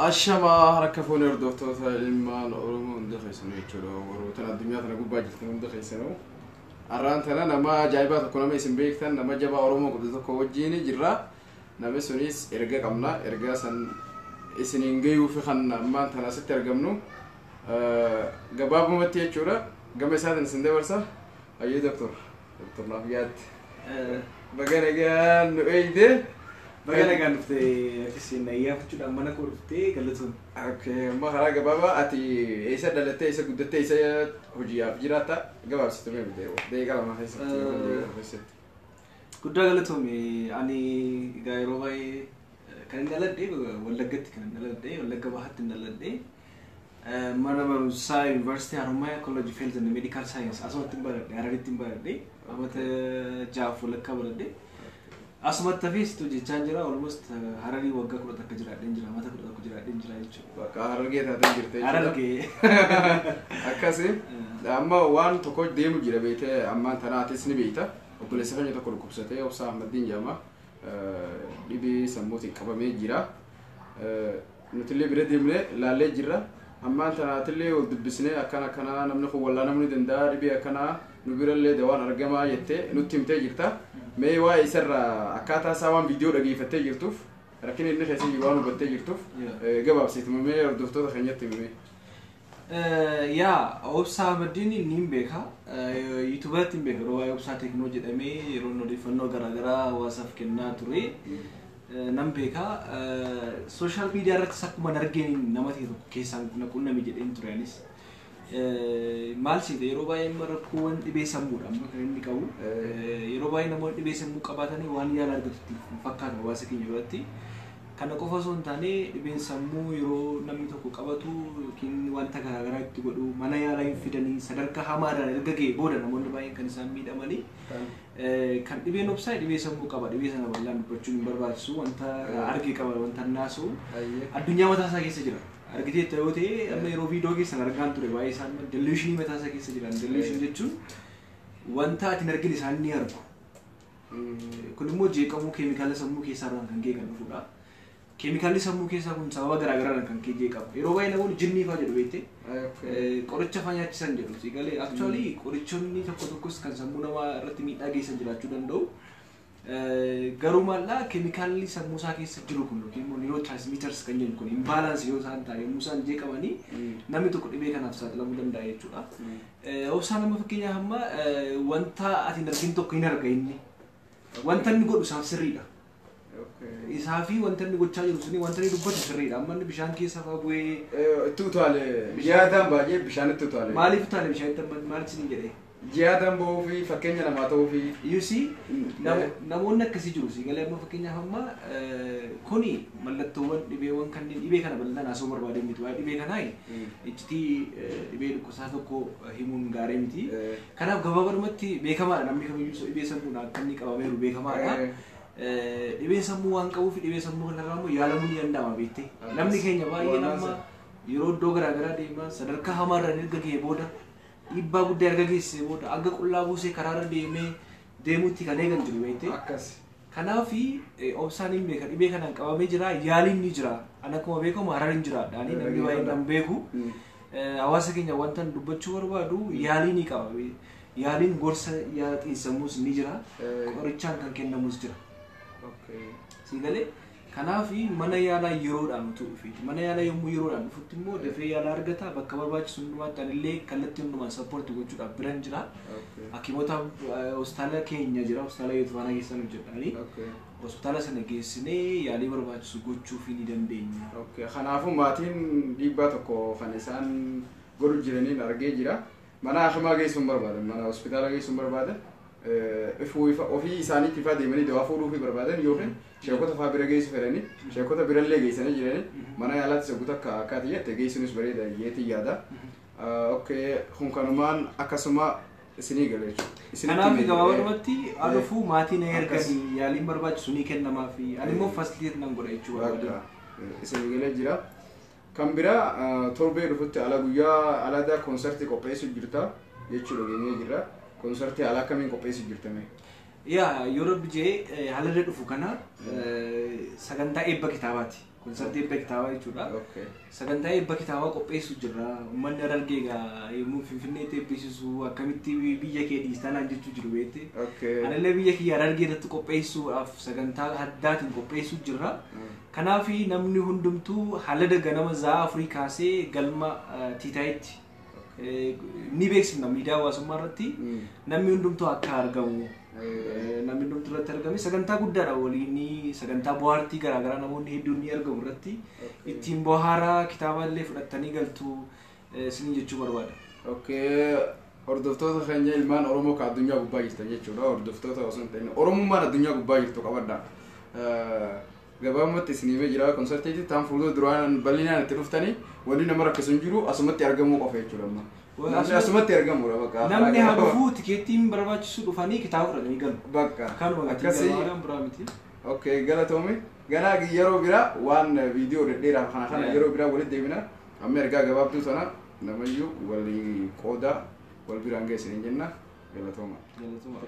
ashama haraka foner doctor ilman oromo ndakhaysano jiro warotan adduunyada nagu baajiltan ndakhaysano arantana nama jaybaat kuna ma isin beektan nama jaba oromo qodto ko wajini jirra nama sunis erga qamna erga san isin ingeeyu fi khanna ma tana sit ergamnu gababu mati jira gama saadan sin dawarsa ayi doctor nafiyat bagana gan eide bagana gan fi kisina yaftu amana ko rufte galatun okay ma haraga baba ati isa dalate isa gudatte isa hujiya jirata gabab situme bideo de gala ma haysa gudda galatun ani gairo bay kan dalade wallagatti kan dalade wallaga bahat dalade mana barusa university arumaya college fields and medical science asmat timbarade ararit timbarade amata jafu lakka barade asmat tafis to jichanjira almost harari wagga ko takajira denjira mata ko takajira denjira ichu baka harage ta denjirte harage akase amma wan to ko demu jira bete amma tana tisni beta okule sefanya to ko kubsate obsa ahmadin jama dibi samuti kabame jira nutille bire demle lalle jira amma tana tille dubisne akana kana namne ko walla namne denda dibi akana nubiralle dewan argama yette nutimte jirta may wa isra akata sawan video dagi fatte jirtuf lakin inni khasi yibanu batte jirtuf gabab sitmame doctor khanyati me ya obsa madini nimbeka youtuber timbeka ro obsa technology dame rono difanno garagara wasaf kenna turi nambeka social media rat sakuma nargeni namati kesan kunna mi jedin turanis malsi de robaay marku wan dibe samura amma kan inni qabu robaay namo dibe samu qabatani wan yala argatti fakkan wasa kinyoti kana qofa son tane dibe samu yero namni tokko qabatu kin wanta garagara itti godu mana yala infidani sadarka hamara ergage boda namonni bayin kan sammi damani kan dibe nopsai dibe samu qaba dibe sana wallan dubbachun barbaadsu wanta argi qaba wanta nasu adunya mata sa keessa jira argite tayote amma yero video ke sanargan ture bayi san delusion mata sa keessa jira delusion jechuun wanta ati nargini sanni argu kunimmo je qamu chemical samu keessa ran kan ge kan fuda chemical samu keessa kun sababa garagara kan ke je qabu yero bayi namoonni jinni fa jedhu beete qoricha fanyaachisan jedhu sigale actually qorichonni tokko tokkos kan samu nama irratti miidhaa geessan jiraachuu danda'u garumalla chemical samu sa keessa jiru kun neurotransmitters kan jennu kun imbalance yoo san taa'e musaan je qabani namni tokko dhibee kanaaf saaxilamuu danda'a jechuudha obsaan amma fakkeenya hamma wanta ati nargin tokko hin arga inni wanta inni godhu saaf sirriidha isaafi wanta inni gochaa jiru suni wanta inni dubbatu sirriidha amma inni bishaan keessa fa bu'ee tuutaale biyyaadhaan baay'ee bishaan tuutaale maaliif taale bishaan tamman maal sin jedhee jiyadam bo fi fakenya na mato fi you see namoonni akkasi jiru si galee amma fakenya hamma kuni mallattoowwan dhibeewwan kanneen dhibee kana bal'inaan asoo barbaadee miti waa dhibee kanaa ijjitii dhibee dhukkubsaa tokko himuun gaarii miti kanaaf gabaabumatti beekamaadha namni kamiyyuu dhibee sammuudhaan akka inni qabameeru beekamaadha dhibeen sammuu waan qabuuf dhibee sammuu kanarraa immoo yaalamuu ni danda'ama beektee namni keenya baay'een amma yeroo iddoo garaagaraa deemaa sadarkaa hamaarra erga ga'ee booda ibba guddaa erga geesse booda aga qullaa buusee karaarra deemuutti kan eegan jiru beekte akkas kanaafi obsaan hin beeka dhibee kanaan qabamee jira yaaliin ni jira ana akkuma beekamu hararin jira dhaanii namni baay'een nan beeku hawaasa keenya wanta dubbachuu barbaadu yaalii ni qaba yaaliin gorsa xiinsammuus ni jira qorichaan kan kennamus jira siigalee kanaafi mana yaalaa yeroodhaan tuufi mana yaalaa yommuu yeroodhaan dhufutti immoo dafee yaalaa argata bakka barbaachisu hundumaatti anillee kallattii hundumaan sappoortii gochuudhaaf biran jira hakimoota hospitaala keenya jira hospitaala Yetufaanaa keessan hojjedhaanii hospitaala sana geessinee yaalii barbaachisu gochuuf ni dandeenya kanaafu maatiin dhiibbaa tokko kan isaan godhu jiraniin argee jira mana hakimaa geessuun barbaadan mana hospitaala geessuun barbaadan ofii isaaniitti faa deemanii dawaa fuudhuufi barbaadan yookiin sheekota faa bira geessu fedhanii sheekota birallee geessanii jiranii mana yaalaatti saguuta akka akkaati jette geessuunis bareeda yeetii yaada okay kun kanumaan akkasuma isinii gala jechuudha kanaaf gabaabumatti alufu maatiin erganii yaaliin barbaachisu ni kennamaafi ani immoo fasiliteet nan godha jechuudha isinii gala jira kan bira torbee dhufutti ala guyyaa aladaa konsertii qopheessu jirta jechuudha geenyee jirra konsertii ala kamiin qopheessu jirtame ya Europe je halade dhufu kana saganta eebba kitaabati Konsertii eebba kitaabaa jechuudha. Okay. Sagantaa eebba kitaabaa qopheessu jirra. Uummanni Harargee egaa yommuu Finfinneetti eebbisiisu akkamitti biyya kee dhiistanaan jechuu jiru beekte. Okay. Anallee biyya kiyya Harargee irratti qopheessuudhaaf sagantaa addaatiin qopheessu jirra. Kanaaf namni hundumtuu haala ganama za'a afurii kaasee galma tiitaayitti ni beeksifna miidiyaa hawaasummaa irratti namni hundumtuu akka argamu. Namni hundumtuu irratti argame sagantaa guddaadha waliin sagantaa bohaartii garaagaraa namoonni hedduun ni argamu irratti ittiin bohaaraa kitaaballee fudhattanii galtu isin jechuu barbaada. Okay. Hordoftoota keenya ilmaan Oromoo ka addunyaa gubbaa jirtan jechuudha. Hordoftoota osoo hin ta'in Oromummaan addunyaa gubbaa jirtu qabadha. Gabaabumatti isinii jira konsertiitti taan fuuldura duraan bal'inaan itti dhuftanii wanni nama rakkisu hin jiru asumatti argamuu qofa jechuudha amma. Asumatti argamudha bakka. Namni haa dhufu tikeettiin barbaachisu dhufanii kitaaba fudhatanii galu. Bakka. Kanuma akkasii biraa miti. Okay, galatoomii. Ganaa yeroo biraa waan viidiyoo dhedheeraa kana yeroo biraa walitti deebina. Amma ergaa gabaabduu sana namayyuu walii qooda wal biraan geessanii jenna. Galatooma. Galatooma.